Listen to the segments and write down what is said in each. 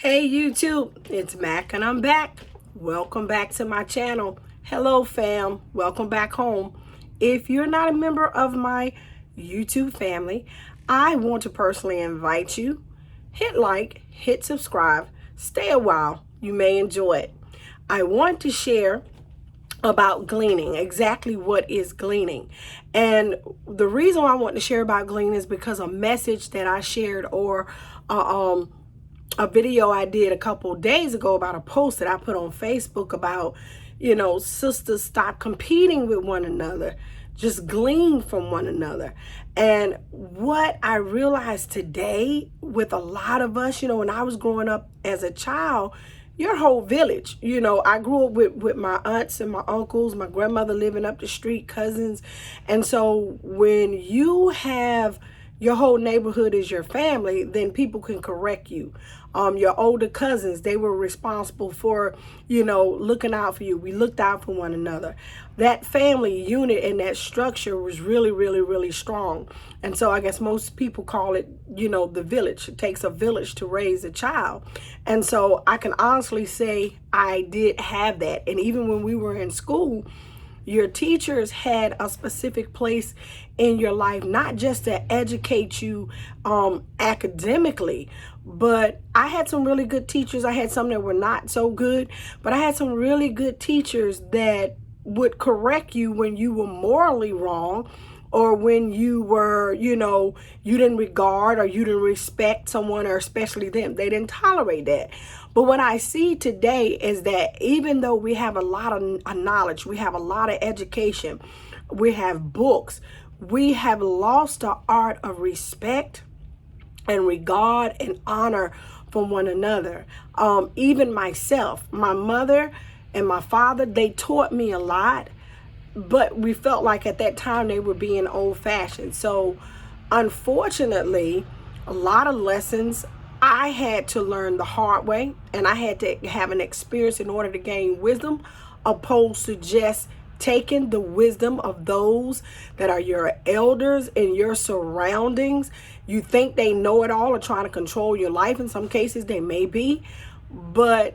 Hey YouTube, it's Mac and I'm back. Welcome back to my channel. Hello fam, welcome back home. If you're not a member of my YouTube family, I want to personally invite you. Hit like, hit subscribe, stay a while, you may enjoy it. I want to share about gleaning, exactly what is gleaning. And the reason why I want to share about gleaning is because a message that I shared or a video I did a couple days ago about a post that I put on Facebook about, sisters, stop competing with one another, just glean from one another. And what I realized today with a lot of us, when I was growing up as a child, your whole village, I grew up with my aunts and my uncles, my grandmother living up the street, cousins. And so when you have your whole neighborhood is your family, then people can correct you. Your older cousins, they were responsible for, looking out for you. We looked out for one another. That family unit and that structure was really, really, really strong. And so I guess most people call it, the village. It takes a village to raise a child. And so I can honestly say I did have that. And even when we were in school, your teachers had a specific place in your life, not just to educate you academically, but I had some really good teachers. I had some that were not so good, but I had some really good teachers that would correct you when you were morally wrong, or when you were, you didn't regard or you didn't respect someone, or especially them. They didn't tolerate that. But what I see today is that even though we have a lot of knowledge, we have a lot of education, we have books, we have lost the art of respect and regard and honor from one another. Even myself, my mother and my father, they taught me a lot, but we felt like at that time they were being old-fashioned. So unfortunately, a lot of lessons I had to learn the hard way, and I had to have an experience in order to gain wisdom, opposed to just taking the wisdom of those that are your elders in your surroundings. You think they know it all or trying to control your life. In some cases they may be, but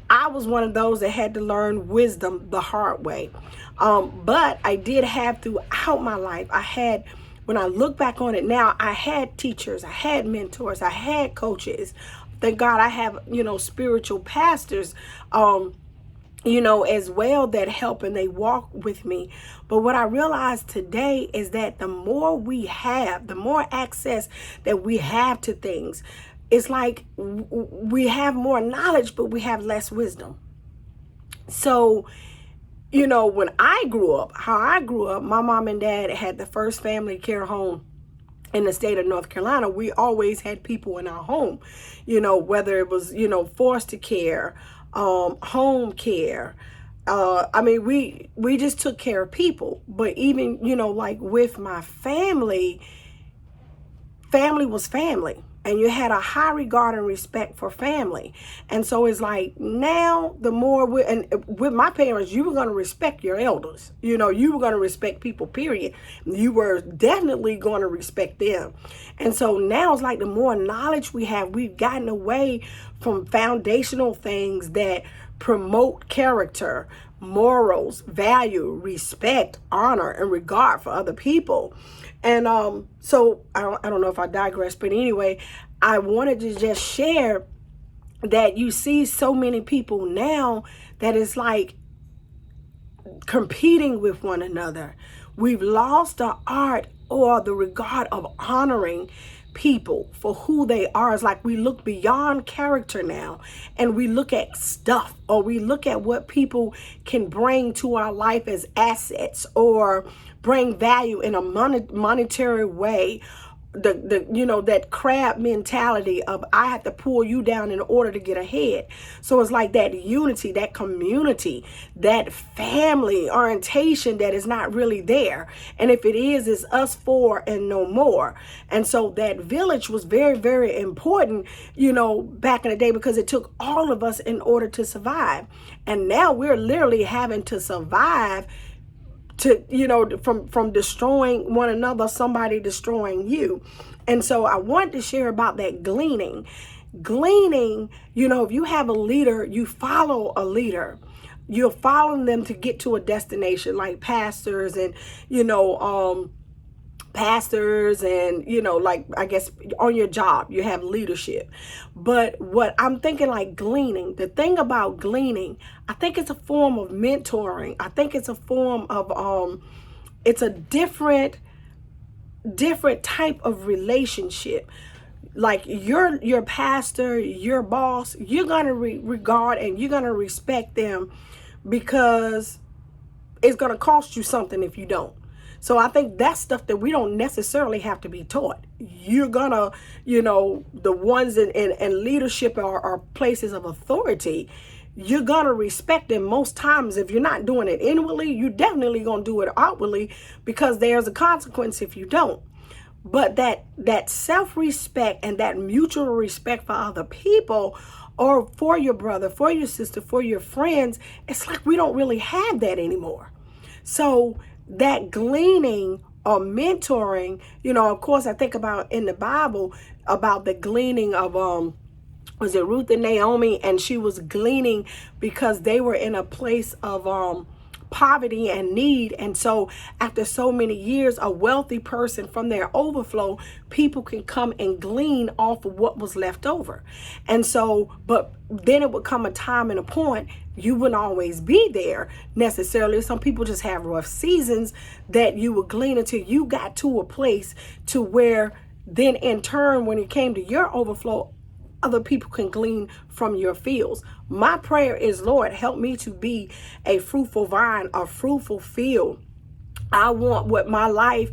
I was one of those that had to learn wisdom the hard way. But I did have throughout my life, when I look back on it now, I had teachers, I had mentors, I had coaches. Thank God I have, spiritual pastors, as well, that help and they walk with me. But what I realized today is that the more we have, the more access that we have to things, it's like we have more knowledge, but we have less wisdom. So, when I grew up, my mom and dad had the first family care home in the state of North Carolina. We always had people in our home, whether it was, foster care, home care. We just took care of people. But even, like with my family was family. And you had a high regard and respect for family. And so it's like now the more with my parents, you were going to respect your elders. You were going to respect people, period. You were definitely going to respect them. And so now it's like the more knowledge we have, we've gotten away from foundational things that promote character, morals, value, respect, honor, and regard for other people. And so I don't know if I digress, but anyway, I wanted to just share that you see so many people now that it's like competing with one another. We've lost the art or the regard of honoring people for who they are. It's like we look beyond character now, and we look at stuff, or we look at what people can bring to our life as assets, or bring value in a monetary way. That crab mentality of I have to pull you down in order to get ahead. So it's like that unity, that community, that family orientation that is not really there. And if it is, it's us four and no more. And so that village was very, very important, back in the day, because it took all of us in order to survive. And now we're literally having to survive from destroying one another, somebody destroying you. And so I want to share about that gleaning. Gleaning, if you have a leader, you follow a leader. You're following them to get to a destination, like pastors and, pastors and, like, I guess on your job, you have leadership. But what I'm thinking, like gleaning, the thing about gleaning, I think it's a form of mentoring. I think it's a form of, it's a different type of relationship. Like your pastor, your boss, you're going to regard and you're going to respect them, because it's going to cost you something if you don't. So I think that's stuff that we don't necessarily have to be taught. You're going to, the ones in leadership are places of authority. You're going to respect them. Most times, if you're not doing it inwardly, you're definitely going to do it outwardly, because there's a consequence if you don't. But that self-respect and that mutual respect for other people, or for your brother, for your sister, for your friends, it's like we don't really have that anymore. So that gleaning or mentoring, of course, I think about in the Bible about the gleaning of was it Ruth and Naomi, and she was gleaning because they were in a place of poverty and need. And so after so many years, a wealthy person, from their overflow, people can come and glean off of what was left over. And so, but then it would come a time and a point, you wouldn't always be there necessarily. Some people just have rough seasons that you would glean until you got to a place to where then in turn, when it came to your overflow, other people can glean from your fields. My prayer is, Lord, help me to be a fruitful vine, a fruitful field. I want what my life,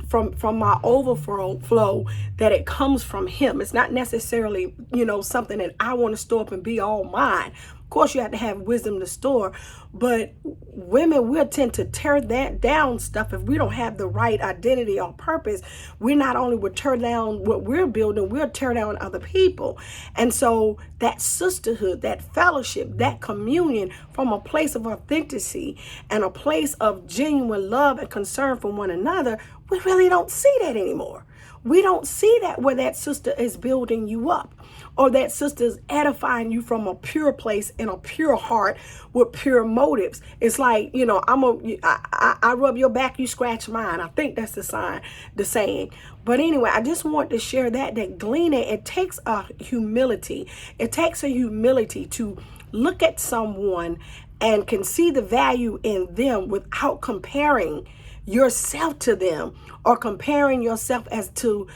from my overflow, that it comes from Him. It's not necessarily, something that I want to store up and be all mine. Of course, you have to have wisdom to store, but women will tend to tear that down stuff if we don't have the right identity or purpose. We not only would tear down what we're building, we'll tear down other people. And so that sisterhood, that fellowship, that communion from a place of authenticity and a place of genuine love and concern for one another, we really don't see that anymore. We don't see that where that sister is building you up, or that sister is edifying you from a pure place in a pure heart with pure motives. It's like, I rub your back, you scratch mine. I think that's the saying. But anyway, I just want to share that gleaning, it takes a humility. It takes a humility to look at someone and can see the value in them without comparing yourself to them, or comparing yourself as to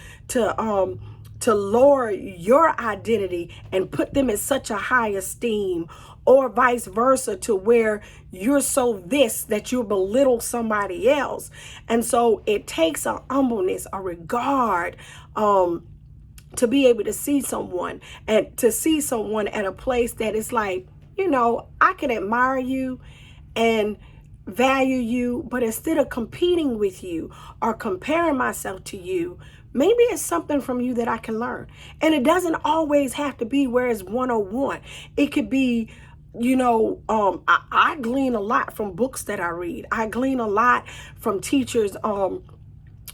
lower your identity and put them in such a high esteem, or vice versa, to where you're so this that you belittle somebody else. And so it takes a humbleness, a regard, to be able to see someone, and to see someone at a place that is like, I can admire you and value you, but instead of competing with you or comparing myself to you, maybe it's something from you that I can learn. And it doesn't always have to be where it's 101. It could be, I glean a lot from books that I read. I glean a lot from teachers, from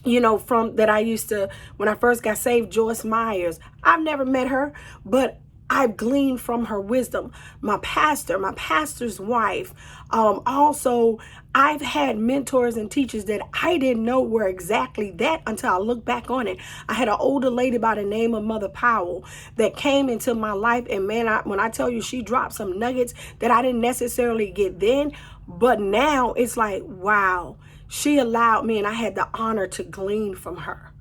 that I used to, when I first got saved, Joyce Myers. I've never met her, but I've gleaned from her wisdom. My pastor's wife. Also, I've had mentors and teachers that I didn't know were exactly that until I look back on it. I had an older lady by the name of Mother Powell that came into my life. And man, when I tell you, she dropped some nuggets that I didn't necessarily get then. But now it's like, wow, she allowed me, and I had the honor to glean from her.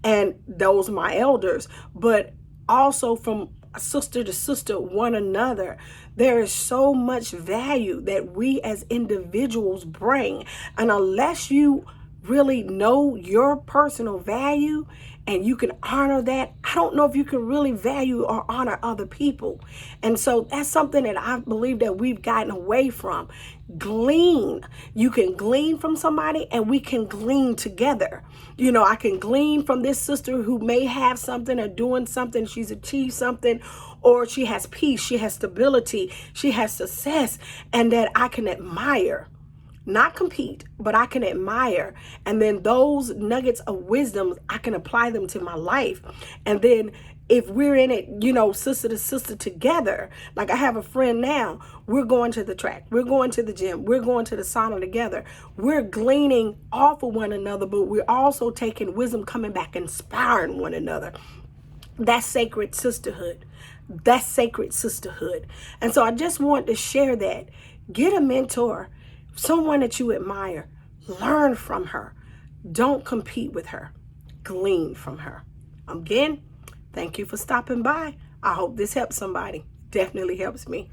And those are my elders. But also from sister to sister, one another. There is so much value that we as individuals bring. And unless you really know your personal value and you can honor that, I don't know if you can really value or honor other people. And so that's something that I believe that we've gotten away from. Glean. You can glean from somebody, and we can glean together. I can glean from this sister who may have something or doing something. She's achieved something, or she has peace, she has stability, she has success, and that I can admire. Not compete, but I can admire. And then those nuggets of wisdom, I can apply them to my life. And then if we're in it, sister to sister together. Like I have a friend now, we're going to the track, we're going to the gym, we're going to the sauna together. We're gleaning off of one another, but we're also taking wisdom, coming back, inspiring one another. That's sacred sisterhood. That's sacred sisterhood. And so I just want to share that. Get a mentor, someone that you admire. Learn from her. Don't compete with her. Glean from her. Again, thank you for stopping by. I hope this helps somebody. Definitely helps me.